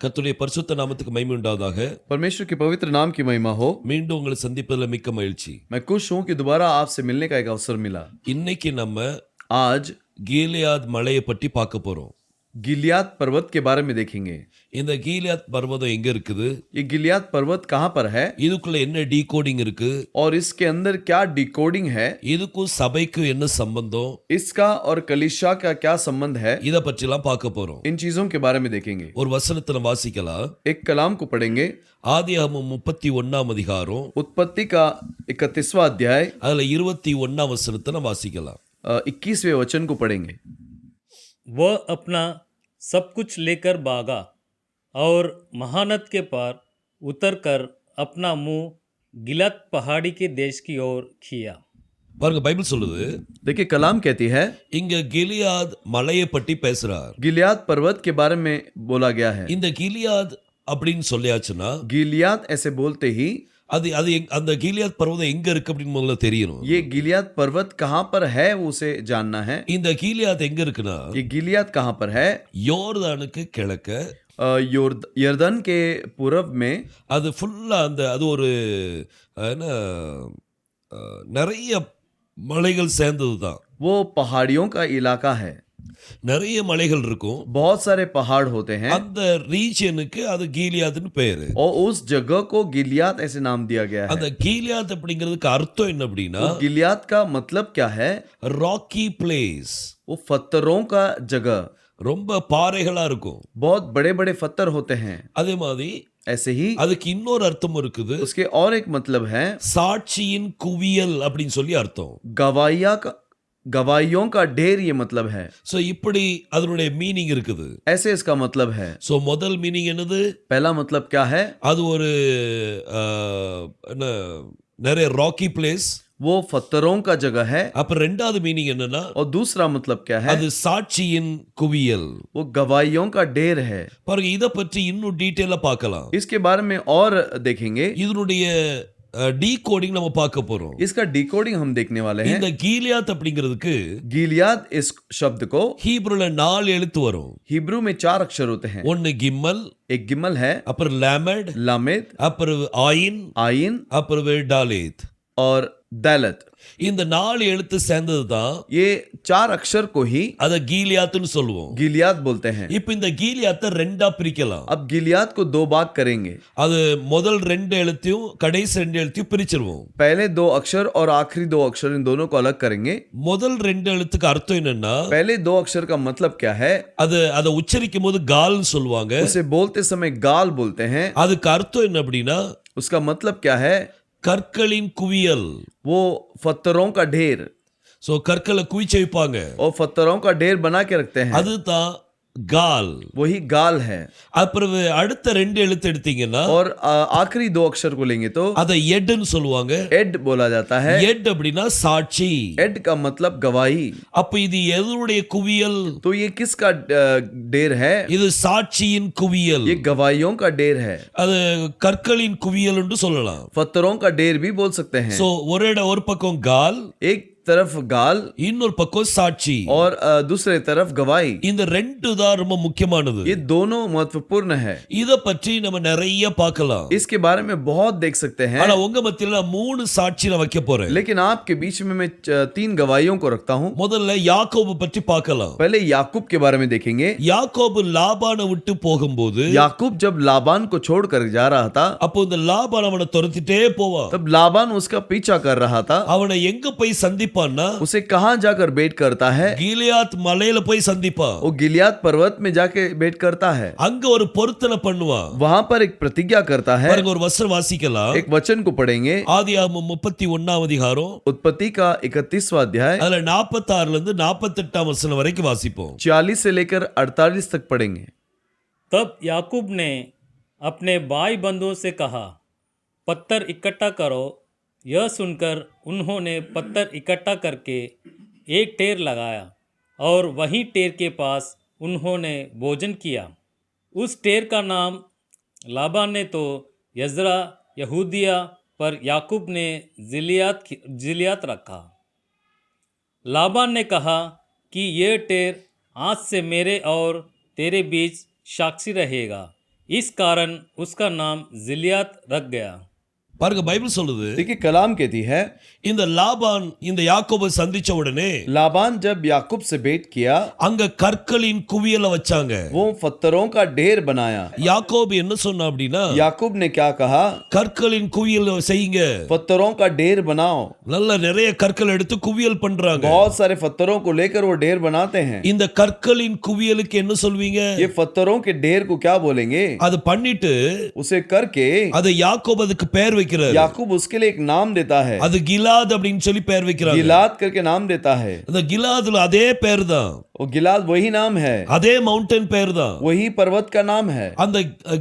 கர்த்தருடைய பரிசுத்த நாமத்துக்கு மகிமை உண்டாவதாக. परमेश्वर के पवित्र नाम की महिमा हो। மீண்டும் உங்களை சந்திப்பதில் மிக்க மகிழ்ச்சி. मैं खुश हूं कि दोबारा आपसे मिलने का एक अवसर मिला। இன்னைக்கு நம்ம आज கீலேயாத் மலையை பற்றி பார்க்க போறோம். गिलियाद पर्वत के बारे में देखेंगे। இந்த கீலேயாத் பர்வதம் எங்க இருக்குது, ये गिलियाद पर्वत कहां पर है இதுக்குள்ள என்ன டீகோடிங் இருக்கு, और इसके अंदर क्या डिकोडिंग है, இதுக்கும் சபைக்கும் என்ன சம்பந்தம், इसका और कलीसिया का क्या संबंध है, இத பற்றிலாம் பார்க்க போறோம். इन चीजों के बारे में देखेंगे। ஒரு வசனத்துல வாசிக்கலாம். एक कलाम को पढ़ेंगे। ஆதியாகமம் 31 அதிகாரம் उत्पत्ति का 31वां अध्याय அதுல 21 வசனத்தை நம்ம வாசிக்கலாம். 21वें वचन को पढ़ेंगे। वह अपना सब कुछ लेकर भागा और महानद के पार उतरकर अपना मुंह गिलाद पहाड़ी के देश की ओर किया। பாருங்க, பைபிள் சொல்லுது, देखिए कलाम कहती है இங்க கிலியாத் மலையை பற்றி பேசுறார். गिलियाद पर्वत के बारे में बोला गया है। இந்த கிலியாத் அப்படின்னு சொல்லியாச்சுன்னா गिलियाद ऐसे बोलते ही அது அது அந்த கீலியாத் பர்வதம் எங்க இருக்கு அப்படின்னு முதல்ல தெரியணும். ये गिलियाद पर्वत कहाँ पर है वो उसे जानना है। இந்த கீலியாத் எங்க இருக்குன்னா ये गिलियाद कहाँ पर है, யோர்தானுக்கு கிழக்க, यर्दन के पूर्व में। அது ஃபுல்லா அது ஒரு என்ன நிறைய மலைகள் சேர்ந்தது தான். वो पहाड़ियों का इलाका है, நிறைய மலைகள் இருக்கும். बहुत सारे पहाड़ होते हैं அந்த ரீஜனுக்கு அது கீலியாத்னு பேரு. और उस जगह को गिलियाद ऐसे नाम दिया गया है। அந்த கீலியாத் அப்படிங்கிறதுக்கு அர்த்தம் என்ன அப்படின்னா, वो गिलियाद का मतलब क्या है, ராக்கி பிளேஸ், वो पत्थरों का जगह, ரொம்ப பாறைகளா இருக்கும். बहुत बड़े बड़े पत्थर होते हैं। அதே மாதிரி ऐसे ही அதுக்கு இன்னொரு அர்த்தம் இருக்குது, उसके और एक मतलब है, சாட்சியின் குவியல் அப்படின்னு சொல்லி அர்த்தம். गवाहियों का ढेर, ये मतलब है। சோ இப்படி அதனுடைய மீனிங் இருக்குது. ऐसे इसका मतलब है। சோ முதல் மீனிங் என்னது, पहला मतलब क्या है, அது ஒரு என்ன நிறைய ராக்கி பிளேஸ். वो पत्थरों का जगह है। அப்புறம் ரெண்டாவது மீனிங் என்னன்னா, और दूसरा मतलब क्या है, அது சாட்சியின் குவியல். वो गवाहियों का ढेर है। பாருங்க, இத பற்றி இன்னும் டீடைலா பார்க்கலாம். इसके बारे में और देखेंगे। இதனுடைய டீகோடிங் நம்ம பார்க்க போறோம். इसका डिकोडिंग हम देखने वाले हैं। இந்த கீலியாத் அப்படிங்கிறதுக்கு गिलियाद इस शब्द को ஹீப்ருல 4 எழுத்து வரும். हिब्रू में 4 अक्षर होते हैं। ஒன்னு கிம்மல், एक गिमल है, அப்புறம் லாமட், लामेद, அப்புறம் ஆயின், आइन அப்புறம் டாலேத். और दैलत। இந்த 4 எழுத்து சேர்ந்தது தான் ये 4 अक्षर को ही அத கீலியாத்னு சொல்லுவோம். गिलियाद बोलते हैं। இப்போ இந்த கீலியாத்தை ரெண்டா பிரிக்கலாம். अब गिलियाद को 2 भाग करेंगे। அது முதல் 2 எழுத்தையும் கடைசி 2 எழுத்தையும் பிரிச்சிருவோம். पहले 2 अक्षर और आखिरी 2 अक्षर, इन दोनों को अलग करेंगे। முதல் 2 எழுத்துக்கு அர்த்தம் என்னன்னா, पहले 2 अक्षर का मतलब क्या है, அதை உச்சரிக்கும் போது கால்னு சொல்லுவாங்க. उसे बोलते समय गाल बोलते हैं। அதுக்கு அர்த்தம் என்ன அப்படின்னா, उसका मतलब क्या है, கற்களின் குவியல். वो पत्थरों का ढेर, சோ கற்களை குவிச்சு வைப்பாங்க, और पत्थरों का ढेर बना के रखते हैं, அதுதான் கால். वही गाल है। அப்புறம் அடுத்த 2 எழுத்து எடுத்தீங்கன்னா, और आखिरी 2 अक्षर को लेंगे तो அதை எட்னு சொல்லுவாங்க. एड बोला जाता है। எட் அப்படின்னா சாட்சி. एड का मतलब गवाही। அப்ப இது எதனுடைய குவியல், तो ये किसका ढेर है, இது சாட்சியின் குவியல். ये गवाहियों का ढेर है। அது கற்களின் குவியல் என்று சொல்லலாம். पत्थरों का ढेर भी बोल सकते हैं। சோ ஒரு பக்கம் கால், एक तरफ गाल இன்னொரு பக்கம் சாட்சி, और दूसरे तरफ गवाही। இந்த ரெண்டு தான் ரொம்ப முக்கியமானது. ये दोनों महत्वपूर्ण है। இத பற்றி நம்ம நிறைய பார்க்கலாம். इसके बारे में बहुत देख सकते हैं। ஆனா உங்க மத்தியில நான் 3 சாட்சி நான் வைக்க போறேன். लेकिन आपके बीच में मैं 3 गवाहियों को रखता हूं। முதல்ல யாக்கோபு பற்றி பார்க்கலாம். पहले याकूब के बारे में देखेंगे। யாக்கோபு லாபானை விட்டு போகும்போது, याकूब जब लाबान को छोड़कर जा रहा था, அப்போ இந்த லாபான் அவனை துரத்திட்டே போவான். तब लाबान उसका पीछा कर रहा था। அவனை எங்க போய் சந்திப்பான்னா, उसे कहां जाकर भेंट करता है, கீலியாத் மலையில போய் சந்திப்பான். वो गिलियाद पर्वत में जाके भेंट करता है। அங்க ஒரு பொருத்தனை பண்ணுவான். वहां पर एक प्रतिज्ञा करता है। பாருங்க, ஒரு வசனம் வாசிக்கலாம். एक वचन को पढ़ेंगे। ஆதியாகமம் 31 அதிகாரம் उत्पत्ति का 31वां अध्याय அதுல 46 இருந்து 48 வசனம் வரைக்கும் வாசிப்போம். 40 से लेकर 48 तक पढ़ेंगे। तब याकूब ने अपने भाई बंधुओं से कहा, पत्थर इकट्ठा करो। यह सुनकर उन्होंने पत्थर इकट्ठा करके एक ढेर लगाया और वहीं ढेर के पास उन्होंने भोजन किया। उस ढेर का नाम लाबान ने तो यजरा यहूदिया, पर याकूब ने जिलियात रखा। लाबान ने कहा कि यह ढेर आज से मेरे और तेरे बीच साक्षी रहेगा। इस कारण उसका नाम जिलियात रख गया। பாருங்க பைபிள் சொல்லுது देखिए कलाम कहती है, இந்த லாபான் இந்த யாக்கோபை சந்திச்ச உடனே लाबान जब याकूब से भेंट किया, அங்க கற்களின் குவியலை வச்சாங்க. वो पत्थरों का ढेर बनाया। யாக்கோபு என்ன சொன்னா அப்படின்னா, याकूब ने क्या कहा? கற்களின் குவியல் செய்யுங்க. पत्थरों का ढेर बनाओ। நல்ல நிறைய கற்கள் எடுத்து குவியல் பண்றாங்க. बहुत सारे पत्थरों को लेकर वो ढेर बनाते हैं। இந்த கற்களின் குவியலுக்கு என்ன சொல்வீங்க? ये पत्थरों के ढेर को क्या बोलेंगे? அது பண்ணிட்டு उसे करके அது யாக்கோபு அதுக்கு பெயர் வைக்கிறார். याकूब उसके लिए एक नाम देता है। அது கிலாத் அப்படின்னு சொல்லி பெயர் வைக்கிறாங்க. गिलाद करके नाम देता है। அந்த கிலாதுல அதே பெயர் தான், वो गिलाद वही नाम है, அதே மவுண்டன் பெயர் தான். वही पर्वत का नाम है। அந்த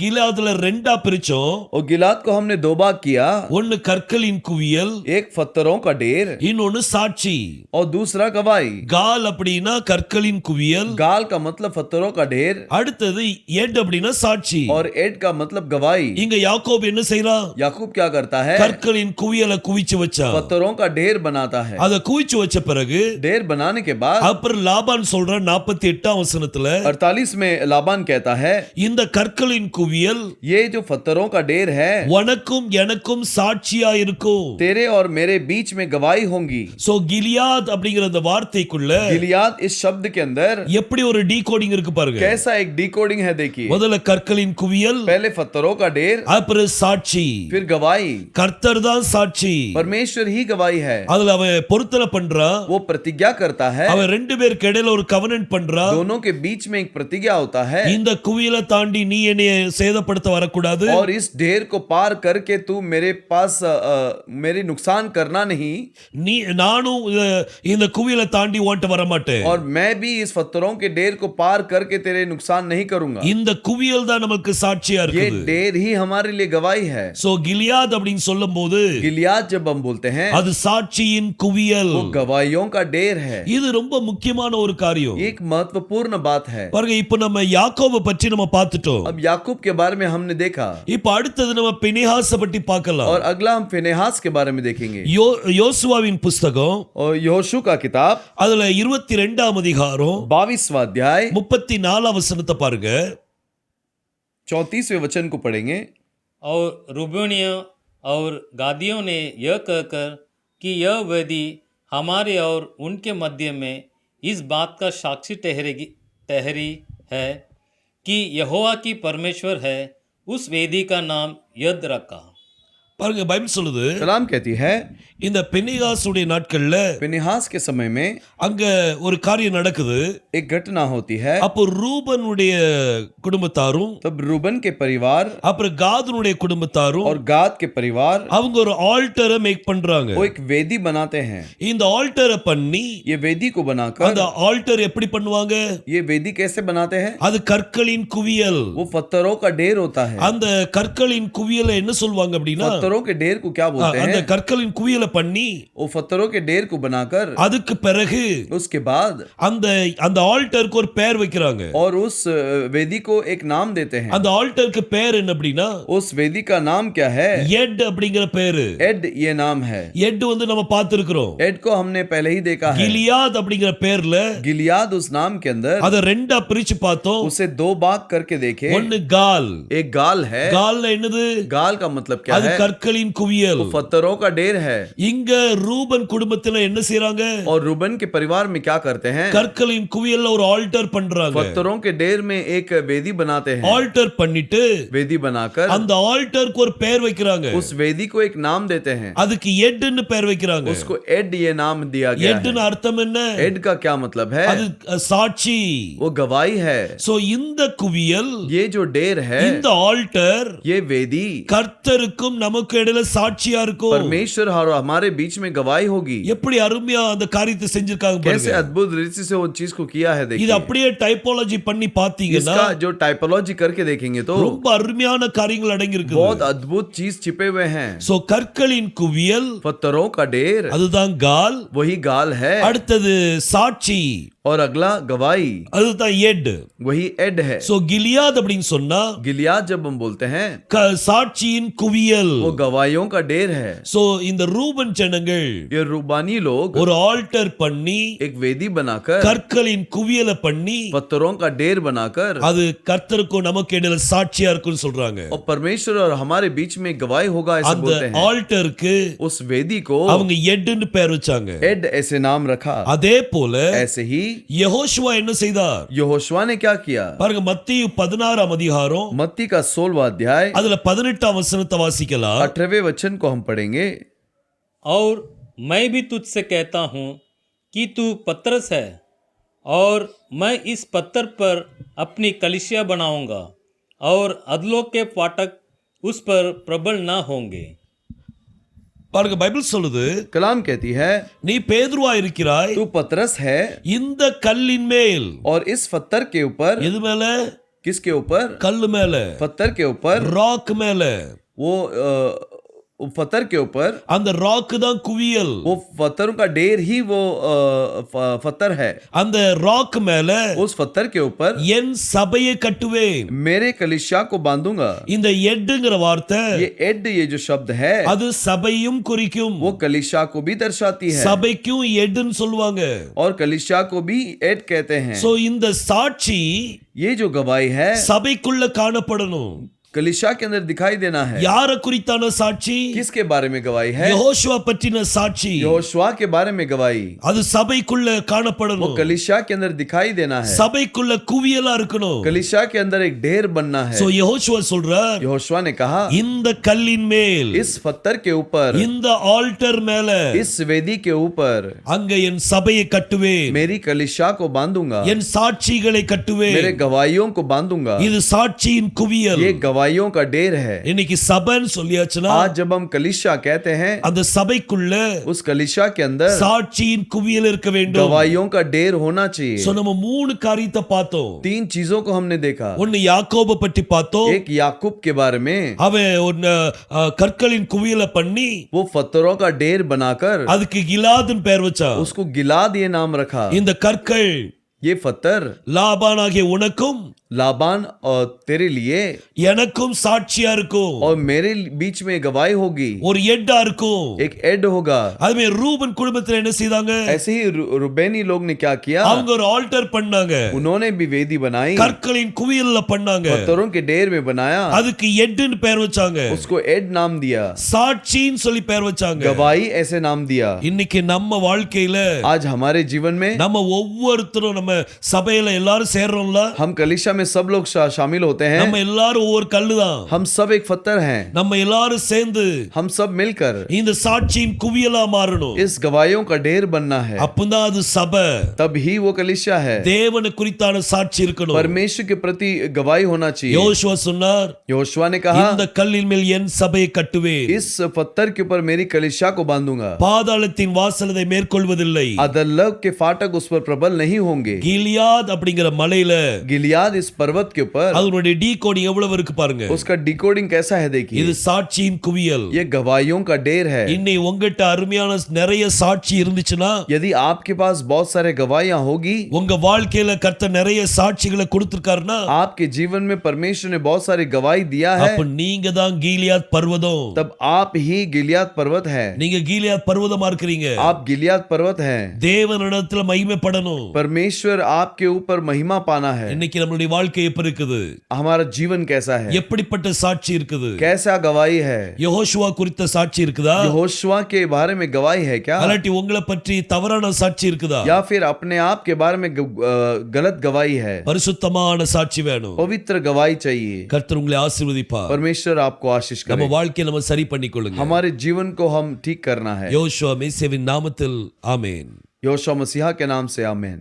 கிலாதுல ரெண்டா பிரிச்சோம். और गिलाद को हमने दो भाग किया, ஒன்னு கற்களின் குவியல், एक पत्थरों का ढेर இன்னொன்னு சாட்சி. और दूसरा गवाही। கால் அப்படின்னா கற்களின் குவியல், गाल का मतलब पत्थरों का ढेर அடுத்தது எட் அப்படின்னா சாட்சி. और एड का मतलब गवाही। இங்க யாக்கோபு என்ன செய்யறான்? याकूब क्या करता है? கற்களின் குவியலை குவிச்சு வச்சான். पत्थरों का ढेर बनाता है। அதை குவிச்சு வச்ச பிறகு ढेर बनाने के बाद அப்புறம் லாபான் சொல்ற 48 வசனத்துல 48 में लाबान कहता है, இந்த கற்களின் குவியல் ये जो पत्थरों का ढेर है உனக்கும் எனக்கும் சாட்சியா இருக்கும். तेरे और मेरे बीच में गवाही होंगी। சோ கிலியாத் அப்படிங்கிற அந்த வார்த்தைக்குள்ள गिलियाद इस शब्द के अंदर எப்படி ஒரு டீகோடிங் இருக்கு பாருங்க. कैसा एक डिकोडिंग है, देखिए। முதல்ல கற்களின் குவியல், पहले पत्थरों का ढेर, அப்புறம் சாட்சி. फिर गवाही। கர்த்தர் தான் சாட்சி. परमेश्वर ही गवाही है। அதுல அவன் பொருத்தனை பண்றான். वो प्रतिज्ञा करता है, அவன் ரெண்டு பேருக்கு இடையில ஒரு கவனன்ட் பண்றான். दोनों के बीच में एक प्रतिज्ञा होता है। இந்த குவியலை தாண்டி நீ என்னைய சேதப்படுத்த வரக்கூடாது. और इस ढेर को पार करके तू मेरे पास मेरी नुकसान करना नहीं। நீ நானும் இந்த குவியலை தாண்டி ஓட்ட வர மாட்டேன். और मैं भी इस पत्थरों के ढेर को पार करके तेरे नुकसान नहीं करूंगा। இந்த குவியல் தான் நமக்கு சாட்சியா ये இருக்குது. ढेर ही हमारे लिए गवाही है। சோ கிலியாத் அப்படின்னு சொல்லும்போது गिलियाद जब हम बोलते हैं, அது சாட்சியின் குவியல். वो गवाहियों का ढेर है। இது ரொம்ப முக்கியமான ஒரு காரியம். एक महत्वपूर्ण बात है। பாருங்க, இப்ப நம்ம யாக்கோபை பற்றி நம்ம பார்த்துட்டோம். अब याकूब के बारे में हमने देखा, இப்ப அடுத்தது நம்ம பினிஹாஸை பற்றி பார்க்கலாம். और अगला हम फिनेहास के बारे में देखेंगे। யோசுவாவின் புஸ்தகம் और यहोशू का किताब அதுல 22ஆம் அதிகாரம் 22वां अध्याय 34 வசனத்தை பாருங்க. 34वें वचन को पढ़ेंगे। और रूबेनियों और गादियों ने यह कहकर कि यह वेदी हमारे और उनके मध्य में इस बात का साक्षी ठहरी है कि यहोवा की परमेश्वर है, उस वेदी का नाम यद रखा। பாருங்க, பைபிள் சொல்லுது कलाम कहती है, இந்த பினிஹாஸுடைய நாட்கள்ல फिनेहास के समय में அங்க ஒரு காரியம் நடக்குது. एक घटना होती है। அப்போ ரூபனுடைய குடும்பத்தாரும் तब रूबन के परिवार அப்புறம் காதுனுடைய குடும்பத்தாரும் और गाद के परिवार அவங்க ஒரு ஆல்டரை மேக் பண்றாங்க. वो एक वेदी बनाते हैं। இந்த ஆல்டரை பண்ணி ये वेदी को बनाकर, அந்த ஆல்டர் எப்படி பண்ணுவாங்க? ये वेदी कैसे बनाते हैं? அது கற்களின் குவியல். वो पत्थरों का ढेर होता है। அந்த கற்களின் குவியலை என்ன சொல்வாங்க அப்படின்னா, पत्थरों के ढेर को क्या बोलते அந்த हैं? கற்களின் குவியலை பண்ணி वो पत्थरों के ढेर को बनाकर அதுக்கு பிறகு उसके बाद அந்த அந்த ஆல்டருக்கு ஒரு பெயர் வைக்கிறாங்க. और उस वेदी को एक नाम देते हैं। அந்த ஆல்டருக்கு பெயர் என்ன அப்படின்னா, उस वेदी का नाम क्या है? எட் அப்படிங்கிற பேரு. एड ये नाम है। எட் வந்து நம்ம பார்த்திருக்கிறோம். एड को हमने पहले ही देखा है। கிலியாத் அப்படிங்கிற பேர்ல गिलियाद उस नाम के अंदर அத ரெண்டா பிரிச்சு பார்த்தோம். उसे दो भाग करके देखे। ஒன்னு கால். एक गाल है। கால்ல என்னது? गाल का मतलब क्या அது है? கற்களின் குவியல். वो पत्थरों का ढेर है। இங்க ரூபன் குடும்பத்துல என்ன செய்றாங்க? और रूबन के परिवार में क्या करते हैं? கற்களின் குவியல்ல ஒரு ஆல்டர் பண்றாங்க. पत्थरों के ढेर में एक वेदी बनाते हैं। ஆல்டர் பண்ணிட்டு वेदी बनाकर அந்த ஆல்டருக்கு ஒரு பெயர் வைக்கிறாங்க. उस वेदी को एक नाम देते हैं। அதுக்கு எட்னு பெயர் வைக்கிறாங்க. उसको एड ये नाम दिया गया எட்னு है। அர்த்தம் என்ன? एड का क्या मतलब है? அது சாட்சி. वो गवाही है। சோ இந்த குவியல், ये जो ढेर है, இந்த ஆல்டர் ये वेदी கர்த்தருக்கும் நமக்கு இடையில சாட்சியா இருக்கும். परमेश्वर और हमारे बीच में गवाही होगी। எப்படி அருமையா அந்த காரியத்தை செஞ்சிருக்காங்க कैसे பாருங்க. अद्भुत रीति से वो चीज को किया है, இது देखिए। அப்படியே டைபாலஜி பண்ணி பாத்தீங்கன்னா इसका जो टाइपोलॉजी करके देखेंगे तो ரொம்ப அருமையான காரியங்கள் அடங்கி இருக்குது. बहुत अद्भुत चीज छिपे हुए हैं। சோ கற்களின் குவியல் पत्थरों का ढेर அதுதான் கால். वही गाल है। அடுத்தது சாட்சி, और अगला गवाही அதுதான் எட். वही एड है। சோ கிலியாத் அப்படின்னு சொன்னா गिलियाद जब हम बोलते हैं, சாட்சியின் குவியல். वो वो गवाहियों का ढेर है। சோ இந்த ரூபன் ஜனங்கள் ये रूबानी लोग ஒரு ஆல்டர் பண்ணி एक वेदी बनाकर, கற்களின் குவியலை பண்ணி पत्थरों का ढेर बनाकर, அது கர்த்தருக்கும் நமக்கு இடையில சாட்சியா இருக்குன்னு சொல்றாங்க. और परमेश्वर और हमारे बीच में गवाही होगा ऐसे அந்த बोलते हैं। ஆல்டருக்கு उस वेदी को அவங்க எட்னு பேர் வச்சாங்க. एड ऐसे नाम रखा। அதே போல ऐसे ही யெகோஷுவா என்ன செய்தார் यहोशुआ ने क्या किया? பாருங்க, மத்தேயு 16ஆம் அதிகாரம் मत्ती का 16वां अध्याय அதுல 18ஆம் வசனத்தை வாசிக்கலாம். 18वें वचन को हम पढ़ेंगे। और मैं भी तुझसे कहता हूँ कि तू पतरस है, और मैं इस पत्थर पर अपनी कलीसिया बनाऊंगा, और अधलोक के फाटक उस पर प्रबल ना होंगे। பாருங்க, பைபிள் சொல்லுது, कलाम कहती है, நீ பேதுருவா இருக்கிறாய், तू पतरस है, இந்த கல்லின் மேல். और इस पत्थर के ऊपर, எது மேல? किसके ऊपर? கல்லு மேல, पत्थर के ऊपर, ராக் மேல. वो पत्थर के ऊपर, அந்த ராக் தான் குவியல். वो पत्थरों का ढेर ही वो पत्थर है। அந்த ராக் மேல उस पत्थर के ऊपर என் சபையை கட்டுவேன். मेरे कलीसिया को बांधूंगा। இந்த எட்டுங்கிற வார்த்தை ये एड, ये जो शब्द है, அது சபையும் குறிக்கும். वो कलीसिया को भी दर्शाती है, சபைக்கும் எட்டுன்னு சொல்லுவாங்க. और कलीसिया को भी एड कहते हैं। சோ இந்த சாட்சி ये जो गवाही है சபைக்குள்ள காணப்படணும். कलीसिया के अंदर दिखाई देना है। யார குறித்தான சாட்சி? किसके बारे में गवाही है? யெகோஷுவா பற்றின சாட்சி. यहोशुआ के बारे में गवाही, அது சபைக்குள்ள वो காணப்படணும். कलीसिया के अंदर दिखाई देना है। சபைக்குள்ள குவியலா இருக்கணும். कलीसिया के अंदर एक ढेर बनना है। சோ யெகோஷுவா சொல்றார், यहोशुआ ने कहा, இந்த கல்லின் மேல், इस पत्थर के ऊपर, இந்த ஆல்டர் மேல, इस वेदी के ऊपर அங்க என் சபையை கட்டுவேன். मेरी कलीसिया को बांधूंगा, என் சாட்சிகளை मेरे கட்டுவேன். गवाहियों को बांधूंगा। இது சாட்சியின் குவியல். ये गवाहियों का ढेर है। இன்னைக்கு சபைன்னு சொல்லியாச்சுன்னா, आज जब हम कलीसिया कहते हैं, அந்த சபைக்குள்ள उस कलीसिया के अंदर சாட்சியின் குவியல் இருக்க வேண்டும். गवाहियों का ढेर होना चाहिए। சோ நம்ம மூணு காரியத்தை பார்த்தோம். 3 चीजों को हमने देखा। ஒன்னு யாக்கோபை பற்றி பார்த்தோம். एक याकूब के बारे में, அவன் ஒன்னு கற்களின் குவியலை பண்ணி वो पत्थरों का ढेर बनाकर அதுக்கு கிலாதுன்னு பேர் வச்சான். उसको गिलाद ये नाम रखा। இந்த கற்கள் ये पत्थर லாபானாகிய உனக்கும் लाबान और तेरे लिए எனக்கும் சாட்சியா இருக்கும். और मेरे बीच में गवाही होगी। ஒரு எட்டா இருக்கும். एक एड होगा। அதுமே ரூபன் குடும்பத்துல என்ன செய்தாங்க? ऐसे ही रुबेनी लोग ने क्या किया? அவங்க ஒரு ஆல்டர் பண்ணாங்க. उन्होंने भी वेदी बनाई, கற்களின் குவியல்ல பண்ணாங்க. पत्थरों के ढेर में बनाया, அதுக்கு எட்டுன்னு பேர் வச்சாங்க. उसको एड नाम दिया, சாட்சின்னு சொல்லி பேர் வச்சாங்க. गवाही ऐसे नाम दिया। இன்னைக்கு நம்ம வாழ்க்கையில आज हमारे जीवन में நம்ம ஒவ்வொருத்தரும் நம்ம சபையில எல்லாரும் சேர்றோம்ல, हम कलीसिया में सब लोग शामिल होते हैं। நம்ம எல்லாரும் ஒவ்வொரு கல்லுதான். हम सब एक पत्थर हैं। நம்ம எல்லாரும் சேர்ந்து हम सब मिलकर இந்த சாட்சியின் குவியலா மாறணும். इस गवाहियों का ढेर बनना है। அப்பதான் அது சபை. तब ही वो कलीसिया है। தேவனை குறித்தான சாட்சி இருக்கணும். परमेश्वर के प्रति गवाही होना चाहिए। யோசுவா சொன்னார், यहोशुआ ने कहा, இந்த கல்லின் மேல் என் சபையை கட்டுவேன். इस पत्थर के ऊपर मेरी कलीसिया को बांधूंगा। பாதாளத்தின் வாசல் அதை மேற்கொள்வதில்லை. अधोलोक के फाटक उस पर प्रबल नहीं होंगे। கிலியாத் அப்படிங்கிற மலையில गिलियाद इस पर्वत के ऊपर, அதனுடைய டீகோடிங் எவ்வளவு இருக்கு பாருங்க. उसका डिकोडिंग कैसा है देखिए। இது சாட்சியின் குவியல். ये गवाहियों का ढेर है। இன்னை உங்ககிட்ட அருமையான நிறைய சாட்சி இருந்துச்சுன்னா, यदि आपके पास बहुत सारे गवाहियां होगी, உங்க வாழ்க்கையில கர்த்தர் நிறைய சாட்சிகளை கொடுத்திருக்காருன்னா, आपके जीवन में परमेश्वर ने बहुत सारी गवाही दिया है, அப்ப நீங்க தான் கீலியாத் பர்வதம். तब आप ही गिलियाद पर्वत है। நீங்க கீலியாத் பர்வதமா இருக்கிறீங்க. आप गिलियाद पर्वत हैं। தேவனிடத்துல மகிமைப்படணும். परमेश्वर आपके ऊपर महिमा पाना है। இன்னைக்கு நம்மளுடைய வாழ்க்கை எப்படி இருக்குது? हमारा जीवन कैसा है? எப்படிப்பட்ட சாட்சி இருக்குது? कैसा गवाही है? யெகோஷுவா குறித்த சாட்சி இருக்குதா? यहोशुआ के बारे में गवाही है क्या? அல்லாட்டி உங்களை பற்றி தவறான சாட்சி இருக்குதா? या फिर अपने आप के बारे में गलत गवाही है? பரிசுத்தமான சாட்சி வேணும். पवित्र गवाही चाहिए। கர்த்தர் உங்களை ஆசீர்வதிப்பார். परमेश्वर आपको आशीष நம்ம करे। வாழ்க்கையை நம்ம சரி பண்ணிக்கொள்ளுங்க. हमारे जीवन को हम ठीक करना है। யோசுவா மேசியாவின் நாமத்தில் ஆமென். यहोशुआ मसीहा के नाम से आमीन।